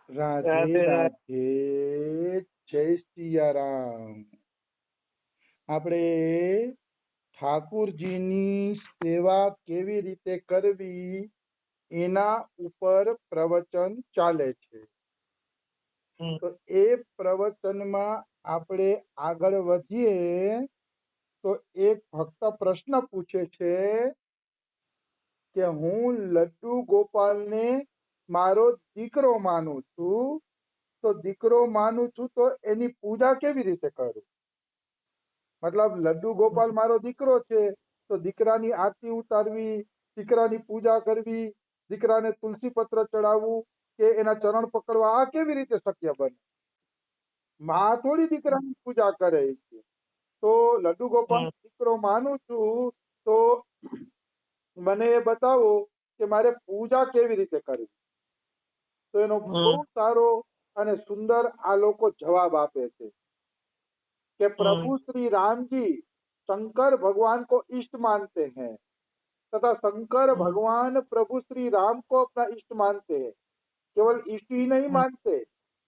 રાધે રાધે રાધે. રાધે. જય સિયારામ. આપણે ઠાકુરજીની સેવા કેવી રીતે કરવી એના ઉપર પ્રવચન ચાલે છે. તો એ પ્રવચનમાં આપણે આગળ વધીએ તો એક ભક્ત પ્રશ્ન પૂછે છે કે હું લડ્ડુ ગોપાલને મારો દીકરો માનું છું, તો દીકરો માનું છું તો એની પૂજા કેવી રીતે કરું? મતલબ લડ્ડુ ગોપાલ મારો દીકરો છે તો દીકરાની આરતી ઉતારવી, દીકરાની પૂજા કરવી, દીકરાને તુલસી પત્ર ચડાવવું કે એના ચરણ પકડવા, આ કેવી રીતે શક્ય બને? માં થોડી દીકરાની પૂજા કરે છે. તો લડ્ડુ ગોપાલ દીકરો માનું છું તો મને એ બતાવો કે મારે પૂજા કેવી રીતે કરવી. તો એનો બહુ સારો અને સુંદર આ લોકો જવાબ આપે છે कि प्रभु श्री राम जी शंकर भगवान को इष्ट मानते हैं तथा शंकर भगवान प्रभु श्री राम को अपना इष्ट मानते हैं। केवल इष्ट ही नहीं मानते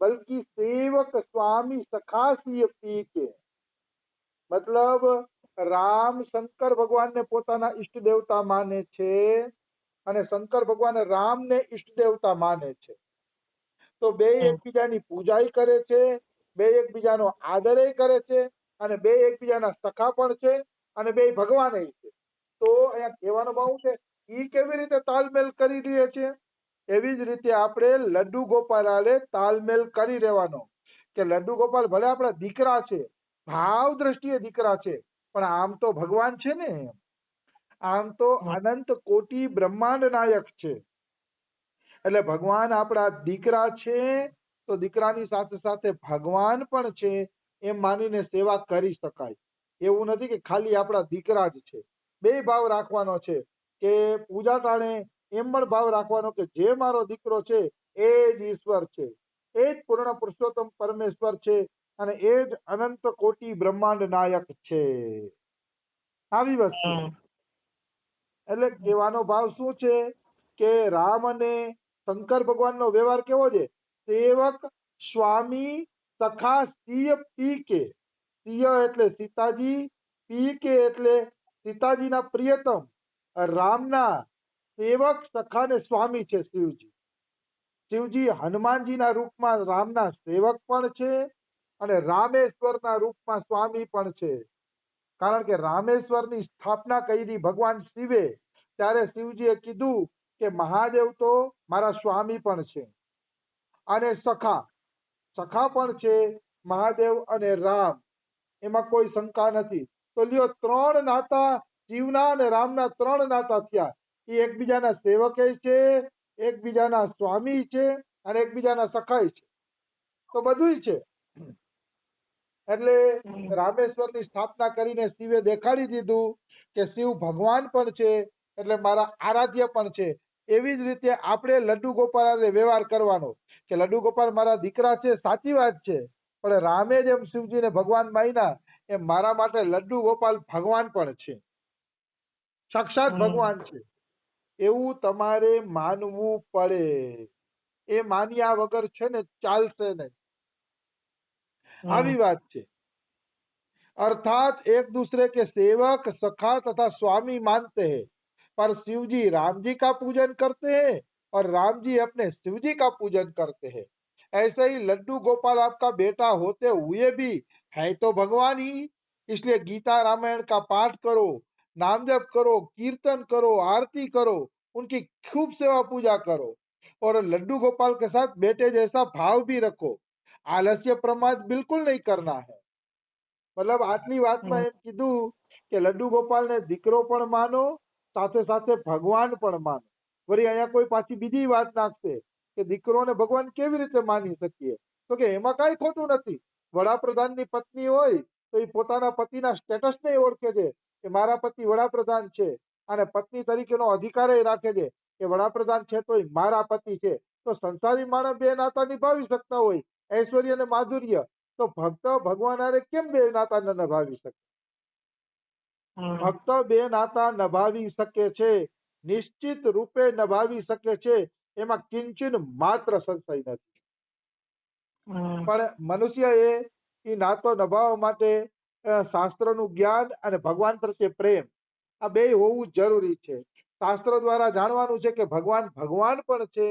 बल्कि सेवक स्वामी सखासीय पी के, मतलब राम शंकर भगवान ने પોતાના ઈષ્ટ દેવતા માને છે અને શંકર ભગવાન રામને ઈષ્ટ દેવતા માને છે. તો બે એકબીજાની પૂજાય કરે છે, બે એકબીજાનો આદરય કરે છે અને બે એકબીજાના સખા પણ છે અને બે ભગવાન છે. તો અહીંયા કહેવાનો ભાવ છે એ કેવી રીતે તાલમેલ કરી રહે છે, એવી જ રીતે આપણે લડ્ડુ ગોપાલ હારે તાલમેલ કરી રહેવાનો કે લડ્ડુ ગોપાલ ભલે આપણા દીકરા છે, ભાવ દ્રષ્ટિએ દીકરા છે, પણ આમ તો ભગવાન છે ને, આમ તો અનંત કોટી બ્રહ્માંડ નાયક છે. એટલે ભગવાન આપણા દીકરા છે તો દીકરાની સાથે સાથે ભગવાન પણ છે એમ માનીને સેવા કરી શકાય. એવું નથી કે ખાલી આપણા દીકરા જ છે. બે ભાવ રાખવાનો છે કે પૂજા ટાણે એમ પણ ભાવ રાખવાનો કે જે મારો દીકરો છે એ જ ઈશ્વર છે, એ જ પૂર્ણ પુરુષોત્તમ પરમેશ્વર છે અને એ જ અનંત કોટી બ્રહ્માંડ નાયક છે. આવી વસ્તુ. એટલે કહેવાનો ભાવ શું છે કે રામ અને શંકર ભગવાનનો વ્યવહાર કેવો છે? સેવક સ્વામી સખા સિય પી કે. સિય એટલે સીતાજી, પી કે એટલે સીતાજીના પ્રિયતમ, રામના સેવક સખા ને સ્વામી છે શિવજી. શિવજી હનુમાનજીના રૂપમાં રામના સેવક પણ છે અને રામેશ્વરના રૂપમાં સ્વામી પણ છે. કારણ કે રામેશ્વરની સ્થાપના કરી ભગવાન શિવે ત્યારે શિવજીએ કીધું કે મહાદેવ તો મારા સ્વામી પણ છે અને સખા પણ છે મહાદેવ અને રામ, એમાં કોઈ શંકા નથી. તો લ્યો ત્રણ નાતા શિવના અને રામના ત્રણ નાતા થયા. એ એકબીજાના સેવકે છે, એકબીજાના સ્વામી છે અને એકબીજાના સખાય છે. તો બધું છે. એટલે રામેશ્વરની સ્થાપના કરીને શિવે દેખાડી દીધું કે શિવ ભગવાન પણ છે એટલે મારા આરાધ્ય પણ છે. એવી જ રીતે આપણે લડ્ડુ ગોપાલ સાથે વ્યવહાર કરવાનો કે લડ્ડુ ગોપાલ મારા દીકરા છે, સાચી વાત છે, પણ રામે જેમ શિવજીને ભગવાન માન્યા એમ મારા માટે લડ્ડુ ગોપાલ ભગવાન પણ છે, સાક્ષાત ભગવાન છે. એવું તમારે માનવું પડે. એ માન્યા વગર છે ને ચાલશે નહીં. આવી વાત છે. अर्थात एक दूसरे के सेवक सखा तथा स्वामी मानते हैं, पर शिवजी राम जी का पूजन करते हैं और राम जी अपने शिवजी का पूजन करते हैं. ऐसे ही लड्डू गोपाल आपका बेटा होते हुए भी है तो भगवान ही. इसलिए गीता रामायण का पाठ करो, नाम जप करो, कीर्तन करो, आरती करो, उनकी खूब सेवा पूजा करो और लड्डू गोपाल के साथ बेटे जैसा भाव भी रखो. आलस्य प्रमाद बिल्कुल नहीं करना है. મતલબ આટલી વાતમાં એમ કીધું કે લડ્ડુ ગોપાલને દીકરો પણ માનો, સાથે સાથે ભગવાન પણ માનો. વળી અહીંયા કોઈ પાછી બીજી વાત નાખશે કે દીકરોને ભગવાન કેવી રીતે માની શકીએ? તો કે એમાં કાંઈ ખોટું નથી. વડાપ્રધાનની પત્ની હોય તો એ પોતાના પતિના સ્ટેટસને ઓળખે છે કે મારા પતિ વડાપ્રધાન છે અને પત્ની તરીકેનો અધિકાર રાખે છે કે વડાપ્રધાન છે તો મારા પતિ છે. તો સંસારી માણસ બે નાતા નિભાવી શકતા હોય, ઐશ્વર્ય અને માધુર્ય, તો ભક્ત ભગવાન હારે કેમ બે નાતા ન નભાવી શકે? ભક્ત બે નાતા નભાવી શકે છે, નિશ્ચિત રૂપે નભાવી શકે છે, એમાં કિંચન માત્ર સંશય નથી. પણ મનુષ્યએ એ નાતો નિભાવવા માટે શાસ્ત્રનું જ્ઞાન અને ભગવાન પ્રત્યે પ્રેમ આ બે હોવું જરૂરી છે. શાસ્ત્ર દ્વારા જાણવાનું છે કે ભગવાન ભગવાન પણ છે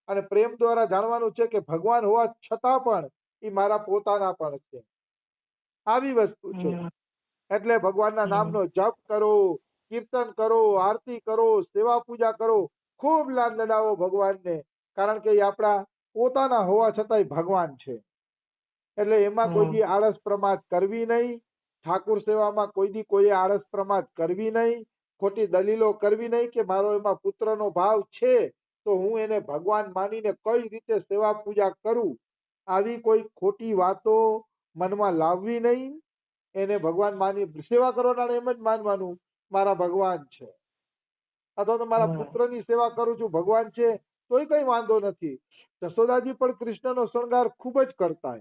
અને પ્રેમ દ્વારા જાણવાનું છે કે ભગવાન હોવા છતાં પણ એ મારા પોતાના પણ છે. આવી વસ્તુ છે. એટલે ભગવાનના નામનો જપ કરો, કીર્તન કરો, આરતી કરો, સેવા પૂજા કરો, ખૂબ લાડ લડાવો ભગવાનને, કારણ કે એ આપણા પોતાના હોવા છતાંય ભગવાન છે. એટલે એમાં કોઈ દી આળસ પ્રમાદ કરવી નહીં. ઠાકુર સેવામાં કોઈ દી કોઈ આળસ પ્રમાદ કરવી નહીં. ખોટી દલીલો કરવી નહીં કે મારો એમાં પુત્રનો ભાવ છે તો હું એને ભગવાન માનીને કઈ રીતે સેવા પૂજા કરું, આવી કોઈ ખોટી વાતો મનમાં લાવવી નહીં. એને ભગવાન માની સેવા કરવાના એમ જ માનવાનું મારા ભગવાન છે, અથવા તો મારા પુત્રની સેવા કરું છું ભગવાન છે તોય કઈ વાંધો નથી. જશોદાજી પણ કૃષ્ણનો શણગાર ખૂબ જ કરતા.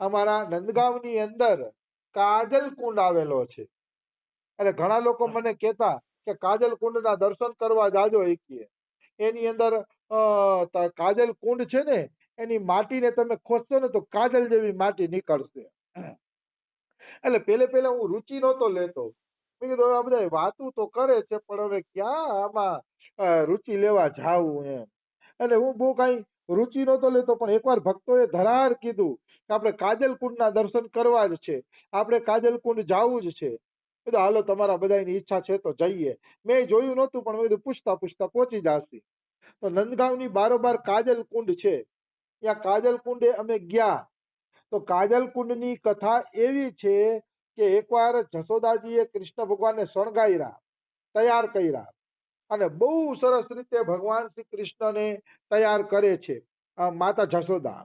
અમારા નંદગાંવની અંદર કાજલ કુંડ આવેલો છે. એટલે ઘણા લોકો મને કહેતા કે કાજલ કુંડના દર્શન કરવા જાજો. એની અંદર કાજલ કુંડ છે ને એની માટીને તમે ખોદશો ને તો કાજલ જેવી માટી નીકળશે. એટલે પેલે હું રુચિ નહોતો લેતો. મેં કીધું આ બધા વાતું તો કરે છે પણ હવે ક્યાં આમાં રુચિ લેવા જાવું એમ. એટલે હું બહુ કઈ રુચિ નહોતો લેતો. પણ એકવાર ભક્તોએ ધરાર કીધું કે આપણે કાજલ કુંડના દર્શન કરવા જ છે, આપણે કાજલ કુંડ જવું જ છે. કીધું હાલો તમારા બધાની ઈચ્છા છે તો જઈએ. મેં જોયું નહોતું પણ મેં પૂછતા પૂછતા પહોંચી જશે. તો નંદગાંવની બારોબાર કાજલ કુંડ છે. ત્યાં કાજલ કુંડે અમે ગયા. તો કાજલ કુંડની કથા એવી છે કે એકવાર જશોદાજીએ કૃષ્ણ ભગવાનને શણગાર્યા, તૈયાર કર્યા અને બહુ સરસ રીતે ભગવાન શ્રી કૃષ્ણને તૈયાર કરે છે માતા જશોદા.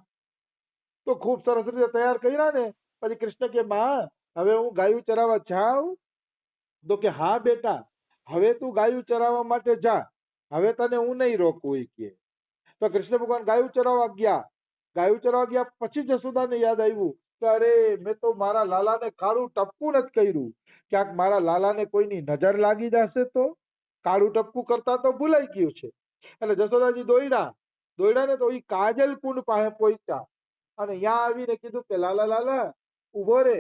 તો ખૂબ સરસ રીતે તૈયાર કર્યા ને પછી કૃષ્ણ કે માં હવે હું ગાયું ચરાવવા જાઉં? તો કે હા બેટા, હવે તું ગાયું ચરાવવા માટે જા, હવે તને હું નહીં રોકું કે. તો કૃષ્ણ ભગવાન ગાયું ચરાવવા ગયા. ગાયું ચરાવવા ગયા પછી જશોદાને યાદ આવ્યું કે અરે મેં તો મારા લાલાને કાળું ટપકું નથી કર્યું, ક્યાંક મારા લાલાને કોઈની નજર લાગી જશે તો. કાળું ટપકું કરતા તો ભૂલાઈ ગયું છે. એટલે જશોદાજી દોડ્યા ને તો એ કાજલ કુંડ પાસે પહોંચ્યા અને અહીંયા આવીને કીધું કે લાલા લાલા ઉભો રે,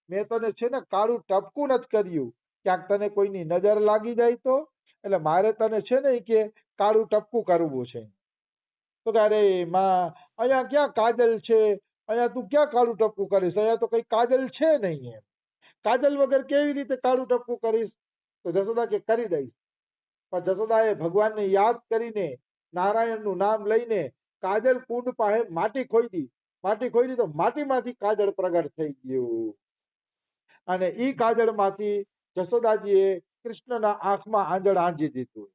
મેં તને છે ને કાળું ટપકું નથી કર્યું, ક્યાંક તને કોઈની નજર લાગી જાય તો. એટલે મારે તને છે ને કે કાળું ટપકું કરવું છે. તો કે અરે માં અહીંયા ક્યાં કાજલ છે, અહીંયા તું ક્યાં કાળું ટપકું કરીશ, અહીંયા તો કઈ કાજલ છે નહીં એમ. કાજલ વગર કેવી રીતે કાળું ટપકું કરીશ? તો જશોદા કે કરી દઈશ. પણ જશોદાએ ભગવાનને યાદ કરીને નારાયણનું નામ લઈને કાજલ કુંડ પાસે માટી ખોદી. માટી ખોદી તો માટીમાંથી કાજળ પ્રગટ થઈ ગયું અને ઈ કાજળમાંથી જશોદાજીએ કૃષ્ણના આંખમાં આંજળ આંજી દીધું.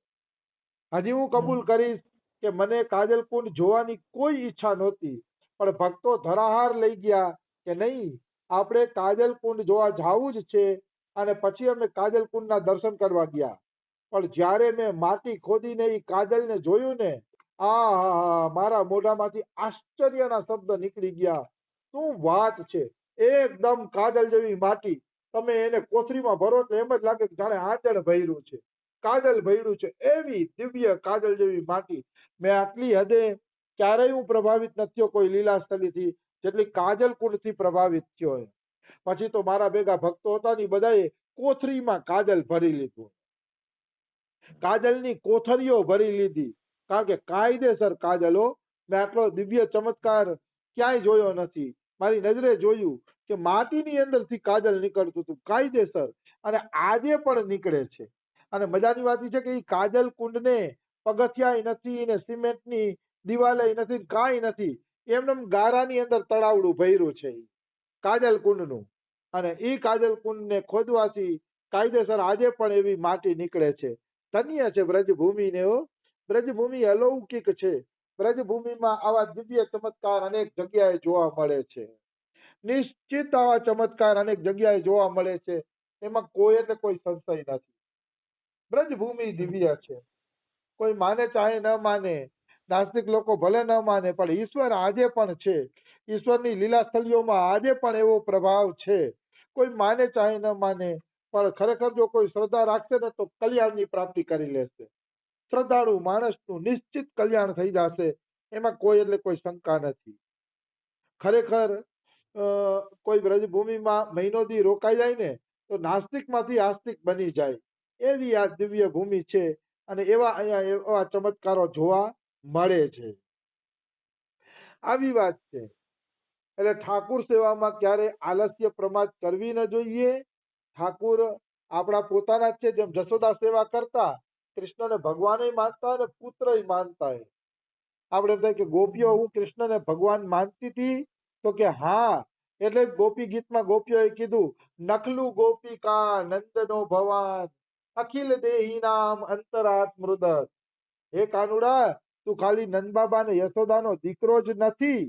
હજી હું કબૂલ કરીશ કે મને કાજલ કુંડ જોવાની કોઈ ઈચ્છા નહોતી, પણ ભક્તો ધરાહાર લઈ ગયા કે નહીં આપણે કાજલ કુંડ જોવા જવું જ છે. અને પછી અમે કાજલ કુંડના દર્શન કરવા ગયા. પણ જ્યારે મેં માટી ખોદીને એ કાજલને જોયું ને, મારા મોઢામાંથી આશ્ચર્યના શબ્દ નીકળી ગયા. શું વાત છે, એકદમ કાજલ જેવી માટી. તમે એને કોથળીમાં ભરો એટલે એમ જ લાગે કે જાણે આંચળ ભર્યું છે, કાજલ ભર્યું છે, એવી દિવ્ય કાજલ જેવી માટી. મેં આટલી હદે ક્યારેય હું પ્રભાવિત નથી થયો કોઈ લીલાસ્થલીથી જેટલી કાજલ કુંડથી પ્રભાવિત થયો. પછી તો મારા ભેગા ભક્તો હતા ને બધાએ કોથળીમાં કાજલ ભરી લીધું, કાજલની કોથળીઓ ભરી લીધી, કારણ કે કાયદેસર કાજલો. મેં આટલો દિવ્ય ચમત્કાર ક્યાંય જોયો નથી. મારી નજરે જોયું કે માટીની અંદરથી કાજલ નીકળતું હતું કાયદેસર, અને આજે પણ નીકળે છે. અને મજાની વાત એ છે કે એ કાજલ કુંડને પગથિયા નથી ને સિમેન્ટની દિવાલે નથી, કાંઈ નથી, એમને ગારાની અંદર તળાવડું ભર્યું છે કાજલ કુંડનું. અને એ કાજલ કુંડને ખોદવાથી કાયદેસર આજે પણ એવી માટી નીકળે છે. ધન્ય છે બ્રજભૂમિને. બ્રજભૂમિ અલૌકિક છે. બ્રજભૂમિમાં આવા દિવ્ય ચમત્કાર અનેક જગ્યાએ જોવા મળે છે. નિશ્ચિત આવા ચમત્કાર અનેક જગ્યાએ જોવા મળે છે, એમાં કોઈ સંશય નથી. બ્રજભૂમિ દિવ્ય છે. કોઈ માને ચાહે ન માને, નાસ્તિક લોકો ભલે ન માને, પણ ઈશ્વર આજે પણ છે. ઈશ્વરની લીલા સ્થળીઓમાં આજે પણ એવો પ્રભાવ છે. કોઈ માને ચાહે ન માને, પણ ખરેખર જો કોઈ શ્રદ્ધા રાખશે ને તો કલ્યાણની પ્રાપ્તિ કરી લેશે. શ્રદ્ધાળુ માણસનું નિશ્ચિત કલ્યાણ થઈ જશે, એમાં કોઈ શંકા નથી. ખરેખર કોઈ વ્રજભૂમિમાં મહિનો દી રોકાઈ જાય ને તો નાસ્તિકમાંથી આસ્તિક બની જાય એવી આ દિવ્ય ભૂમિ છે અને એવા અહીંયા એવા ચમત્કારો જોવા મળે છે. આવી વાત છે. એટલે ઠાકુર સેવામાં ક્યારે આલસ્ય પ્રમાદ કરવી ન જોઈએ. ઠાકુર આપણા પોતાના જ છે. જેમ જશોદા સેવા કરતા કૃષ્ણને ભગવાન માનતા અને પુત્ર માનતા. આપણે એમ થાય કે ગોપીઓ હું કૃષ્ણને ભગવાન માનતી હતી તો કે હા, એટલે ગોપી ગીતમાં ગોપીઓએ કીધું નખલું ગોપિકા નંદનો ભવાન અખિલ દેહી નામ અંતરાત્મૃદત. હે કાનુડા, તું ખાલી નંદબાબા ને યશોદાનો દીકરો જ નથી,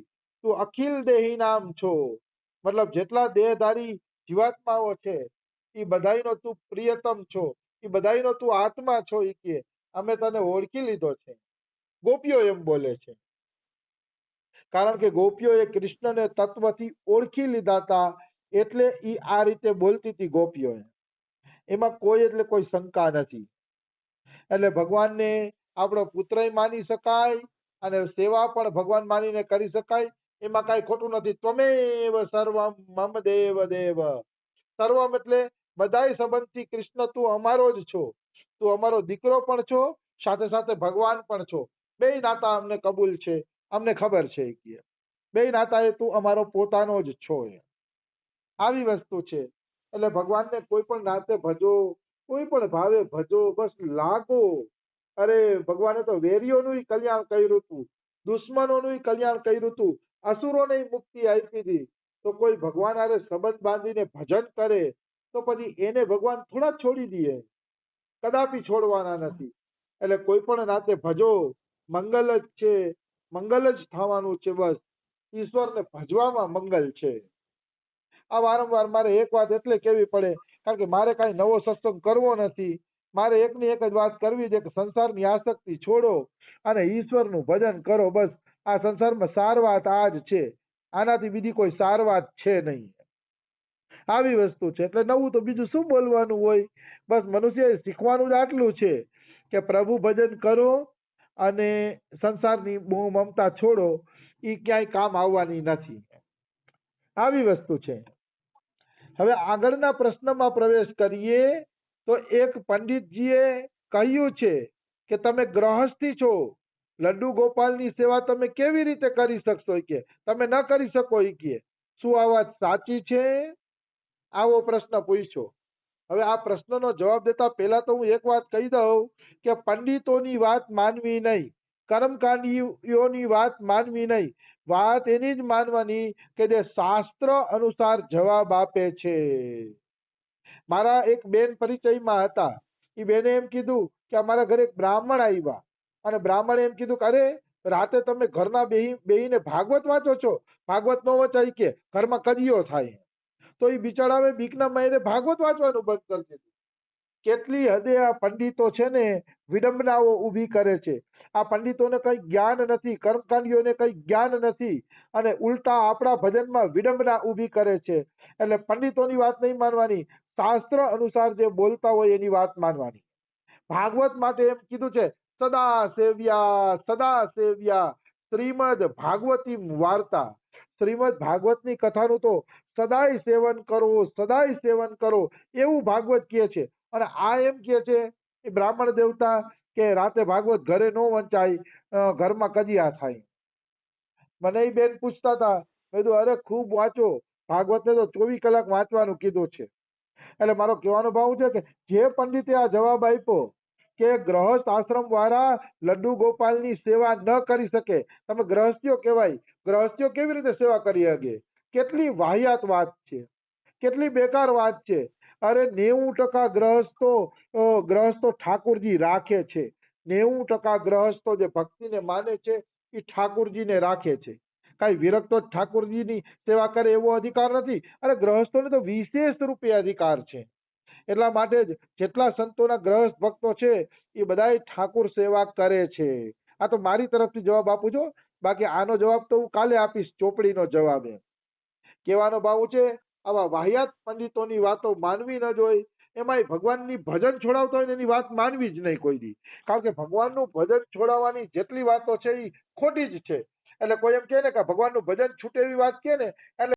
તું અખિલ દેહી નામ છો. મતલબ જેટલા દેહધારી જીવાત્માઓ છે એ બધાયનો તું પ્રિયતમ છો, એ બધાયનો તું આત્મા છો. એ કે અમે તને ઓળખી લીધો છે. ગોપીઓ એમ બોલે છે કારણ કે ગોપીઓએ કૃષ્ણને તત્વથી ઓળખી લીધા હતા એટલે એ આ રીતે બોલતી હતી ગોપીઓએ. એમાં કોઈ એટલે કોઈ શંકા નથી. એટલે ભગવાનને આપણો પુત્ર માની શકાય અને સેવા પણ ભગવાન માનીને કરી શકાય. એમાં કાંઈ ખોટું નથી. ત્વમેવ સર્વમ મમ દેવ દેવ. સર્વમ એટલે બધાય સંબંધથી કૃષ્ણ તું અમારો જ છો, તું અમારો દીકરો પણ છો, સાથે સાથે ભગવાન પણ છો. બે નાતા અમને કબૂલ છે, અમને ખબર છે કે બે નાતા એ તું અમારો પોતાનો જ છો. આવી વસ્તુ છે. એટલે ભગવાનને કોઈ પણ નાતે ભજો, કોઈ પણ ભાવે ભજો, બસ લાગો. અરે ભગવાને તો વેરીઓનું કલ્યાણ કર્યું હતું, દુશ્મનોનું કલ્યાણ કર્યું હતું, અસુરોને મુક્તિ આપી હતી. તો કોઈ ભગવાન હારે સંબંધ બાંધીને ભજન કરે તો પછી એને ભગવાન થોડા છોડી દે, કદાપી છોડવાના નથી. એટલે કોઈ પણ નાતે ભજો, મંગલ જ છે, મંગલ જ થવાનું છે. બસ ઈશ્વરને ભજવામાં મંગલ છે. આ વારંવાર મારે એક વાત એટલે કેવી પડે કારણ કે મારે કાંઈ નવો સત્સંગ કરવો નથી. મારે એકની એક જ વાત કરવી છે કે સંસારની આસક્તિ છોડો અને ઈશ્વરનું ભજન કરો. બસ આ સંસારમાં સાર વાત આ જ છે, આનાથી બીજી કોઈ સાર વાત છે નહીં. આવી વસ્તુ છે. એટલે નવું તો બીજું શું બોલવાનું હોય. બસ મનુષ્ય શીખવાનું જ આટલું છે કે પ્રભુ ભજન કરો અને સંસારની મોહ મમતા છોડો. એ ક્યાંય કામ આવવાની નથી. આવી વસ્તુ છે. હવે આગળના પ્રશ્નમાં પ્રવેશ કરીએ તો એક પંડિતજીએ કહ્યું છે કે તમે ગ્રહસ્થી છો, લડ્ડુ ગોપાલની સેવા તમે કેવી રીતે કરી શકશો કે તમે ન કરી શકો. કે શું આ વાત સાચી છે? આવો પ્રશ્ન પૂછ્યો. હવે આ પ્રશ્નનો જવાબ દેતા પહેલા તો હું એક વાત કહી દઉં કે પંડિતોની વાત માનવી નહીં, કર્મકાંડીઓની વાત માનવી નહીં. વાત એની જ માનવાની કે જે શાસ્ત્ર અનુસાર જવાબ આપે છે. મારા એક બેન પરિચયમાં હતા. એ બેને એમ કીધું કે અમારા ઘરે એક બ્રાહ્મણ આવ્યા અને બ્રાહ્મણે એમ કીધું કે અરે રાતે તમે ઘરના બેહીને ભાગવત વાંચો છો, ભાગવત ન વચાય કે ઘરમાં કદીઓ થાય. તો એ બિચારાએ બીકના માયરે ભાગવત વાંચવાનું બંધ કરી દીધું. કેટલી હદે આ પંડિતો છે ને વિડંબનાઓ ઊભી કરે છે. આ પંડિતોને કઈ જ્ઞાન નથી, કર્મકાંડીઓને કઈ જ્ઞાન નથી અને ઉલટા આપણા ભજનમાં વિડંબના ઊભી કરે છે. એટલે પંડિતોની વાત નહીં માનવાની, શાસ્ત્ર અનુસાર જે બોલતા હોય એની વાત માનવાની. ભાગવત માટે એમ કીધું છે સદા સેવ્યા શ્રીમદ ભાગવતી વાર્તા. શ્રીમદ ભાગવતની કથાનું તો સદાય સેવન કરો, સદાય સેવન કરો એવું ભાગવત કહે છે. અને આ એમ કહે છે એ બ્રાહ્મણ દેવતા કે રાતે ભાગવત ઘરે ન વંચાય, ઘરમાં કજિયા થાય. મને એ બેન પૂછતા હતા, મેં કીધું અરે ખૂબ વાંચો, ભાગવતને તો 24 કલાક વાંચવાનું કીધું છે. એટલે મારો કહેવાનો ભાવ છે કે જે પંડિતે આ જવાબ આપ્યો કે ગ્રહસ્થ આશ્રમ વાળા લડ્ડુ ગોપાલની સેવા ન કરી શકે, તમે ગ્રહસ્થીઓ કહેવાય, ગ્રહસ્થીઓ કેવી રીતે સેવા કરી શકે? કેટલી વાહિયાત વાત છે, કેટલી બેકાર વાત છે. અરે 90% ગ્રહસ્થો ઠાકુરજી રાખે છે. 90% ગ્રહસ્થો જે ભક્તિને માને છે એ ઠાકુરજીને રાખે છે. કઈ વિરક્તો ઠાકુરજીની સેવા કરે એવો અધિકાર નથી. અરે ગ્રહસ્થોને તો વિશેષ રૂપે અધિકાર છે. એટલા માટે જ જેટલા સંતોના ગ્રહસ્થ ભક્તો છે એ બધા ઠાકુર સેવા કરે છે. આ તો મારી તરફથી જવાબ આપું છું. બાકી આનો જવાબ તો હું કાલે આપીશ, ચોપડીનો જવાબ. એમ કહેવાનો ભાવ છે આવા વાહિયાત પંડિતોની વાતો માનવી ન જોઈએ. એમાંય ભગવાનની ભજન છોડાવતો હોય એની વાત માનવી જ નહીં કોઈ દી. કારણ કે ભગવાનનું ભજન છોડાવવાની જેટલી વાતો છે એ ખોટી જ છે. એટલે કોઈ એમ કહે ને કે ભગવાનનું ભજન છૂટે એવી વાત કહે ને એટલે